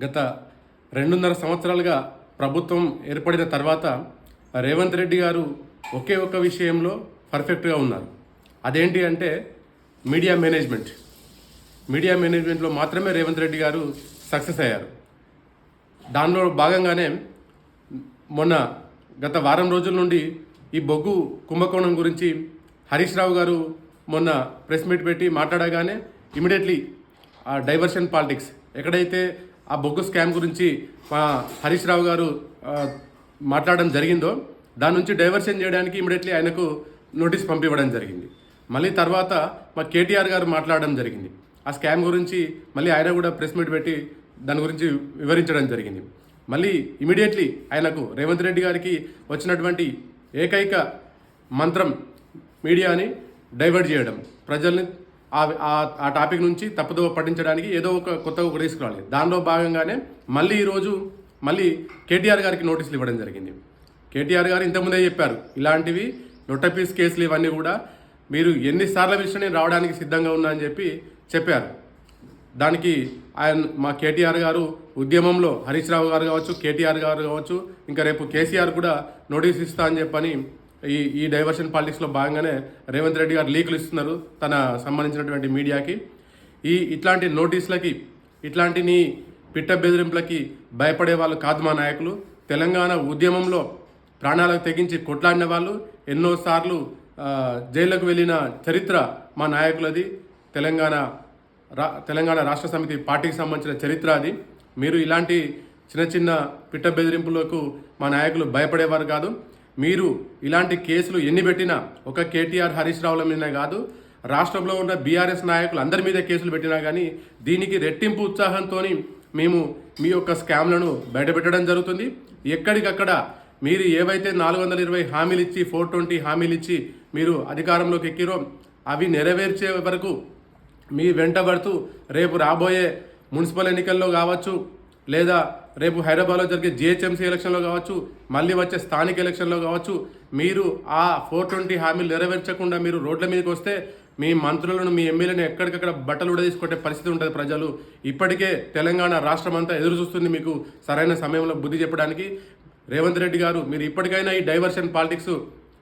గత 2.5 సంవత్సరాలుగా ప్రభుత్వం ఏర్పడిన తర్వాత రేవంత్ రెడ్డి గారు ఒకే ఒక విషయంలో పర్ఫెక్ట్గా ఉన్నారు. అదేంటి అంటే మీడియా మేనేజ్మెంట్. మీడియా మేనేజ్మెంట్లో మాత్రమే రేవంత్ రెడ్డి గారు సక్సెస్ అయ్యారు. దానిలో భాగంగానే మొన్న గత వారం రోజుల నుండి ఈ బొగ్గు కుంభకోణం గురించి హరీష్ రావు గారు మొన్న ప్రెస్ మీట్ పెట్టి మాట్లాడగానే ఇమీడియట్లీ ఆ డైవర్షన్ పాలిటిక్స్ ఎక్కడైతే ఆ బొగ్గు స్కామ్ గురించి మా హరీష్ రావు గారు మాట్లాడడం జరిగిందో దాని నుంచి డైవర్షన్ చేయడానికి ఇమీడియట్లీ ఆయనకు నోటీస్ పంపివ్వడం జరిగింది. మళ్ళీ తర్వాత మా కేటీఆర్ గారు మాట్లాడడం జరిగింది. ఆ స్కామ్ గురించి మళ్ళీ ఆయన కూడా ప్రెస్ మీట్ పెట్టి దాని గురించి వివరించడం జరిగింది. మళ్ళీ ఇమీడియట్లీ ఆయనకు రేవంత్ రెడ్డి గారికి వచ్చినటువంటి ఏకైక మంత్రం మీడియాని డైవర్ట్ చేయడం, ప్రజల్ని ఆ టాపిక్ నుంచి తప్పుదోవ పట్టించడానికి ఏదో ఒక కొత్తగా ఒకటి తీసుకురావాలి. దానిలో భాగంగానే మళ్ళీ ఈరోజు కేటీఆర్ గారికి నోటీసులు ఇవ్వడం జరిగింది. కేటీఆర్ గారు ఇంతకుముందే చెప్పారు, ఇలాంటివి లొట్టపీస్ కేసులు ఇవన్నీ కూడా మీరు ఎన్నిసార్లు పిలిచినా నేను రావడానికి సిద్ధంగా ఉన్నా అని చెప్పారు. దానికి మా కేటీఆర్ గారు ఉద్యమంలో హరీష్ రావు గారు కావచ్చు, కేటీఆర్ గారు కావచ్చు, ఇంకా రేపు కేసీఆర్ కూడా నోటీస్ ఇస్తా అని చెప్పని ఈ డైవర్షన్ పాలిటిక్స్లో భాగంగానే రేవంత్ రెడ్డి గారు లీకులు ఇస్తున్నారు తన సంబంధించినటువంటి మీడియాకి. ఇట్లాంటి నోటీసులకి, ఇట్లాంటి పిట్ట బెదిరింపులకి భయపడే వాళ్ళు కాదు మా నాయకులు. తెలంగాణ ఉద్యమంలో ప్రాణాలకు తెగించి కొట్లాడిన వాళ్ళు, ఎన్నోసార్లు జైళ్లకు వెళ్ళిన చరిత్ర మా నాయకులది. తెలంగాణ రాష్ట్ర సమితి పార్టీకి సంబంధించిన చరిత్ర అది. మీరు ఇలాంటి చిన్న చిన్న పిట్ట బెదిరింపులకు మా నాయకులు భయపడేవారు కాదు. మీరు ఇలాంటి కేసులు ఎన్ని పెట్టినా, ఒక కేటీఆర్ హరీష్ రావుల మీద కాదు, రాష్ట్రంలో ఉన్న బీఆర్ఎస్ నాయకులు అందరి మీద కేసులు పెట్టినా కానీ దీనికి రెట్టింపు ఉత్సాహంతో మేము మీ యొక్క స్కామ్లను బయటపెట్టడం జరుగుతుంది. ఎక్కడికక్కడ మీరు ఏవైతే 420 హామీలు ఇచ్చి 420 హామీలు ఇచ్చి మీరు అధికారంలోకి ఎక్కిరో అవి నెరవేర్చే వరకు మీ వెంటబడుతూ రేపు రాబోయే మున్సిపల్ ఎన్నికల్లో కావచ్చు, లేదా రేపు హైదరాబాద్లో జరిగే జిహెచ్ఎంసీ ఎలక్షన్లో కావచ్చు, మళ్ళీ వచ్చే స్థానిక ఎలక్షన్లో కావచ్చు, మీరు ఆ 420 హామీలు నెరవేర్చకుండా మీరు రోడ్ల మీదకి వస్తే మీ మంత్రులను, మీ ఎమ్మెల్యేలను ఎక్కడికక్కడ బట్టలు ఉడదీసుకునే పరిస్థితి ఉంటుంది ప్రజలు. ఇప్పటికే తెలంగాణ రాష్ట్రం అంతా ఎదురు చూస్తుంది మీకు సరైన సమయంలో బుద్ధి చెప్పడానికి. రేవంత్ రెడ్డి గారు, మీరు ఇప్పటికైనా ఈ డైవర్షన్ పాలిటిక్స్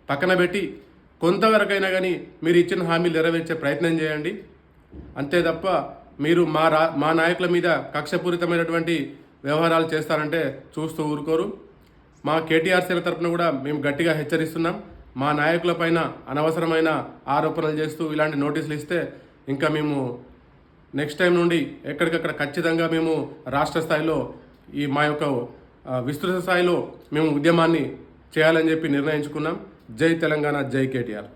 పక్కన పెట్టి కొంతవరకైనా కానీ మీరు ఇచ్చిన హామీలు నెరవేర్చే ప్రయత్నం చేయండి. అంతే తప్ప మీరు మా నాయకుల మీద కక్షపూరితమైనటువంటి వ్యవహారాలు చేస్తారంటే చూస్తూ ఊరుకోరు. మా కేటీఆర్ సేన తరఫున కూడా మేము గట్టిగా హెచ్చరిస్తున్నాం. మా నాయకులపైన అనవసరమైన ఆరోపణలు చేస్తూ ఇలాంటి నోటీసులు ఇస్తే ఇంకా మేము నెక్స్ట్ టైం నుండి ఎక్కడికక్కడ ఖచ్చితంగా మేము రాష్ట్ర స్థాయిలో మా యొక్క విస్తృత స్థాయిలో మేము ఉద్యమాన్ని చేయాలని చెప్పి నిర్ణయించుకున్నాం. జై తెలంగాణ, జై కేటీఆర్.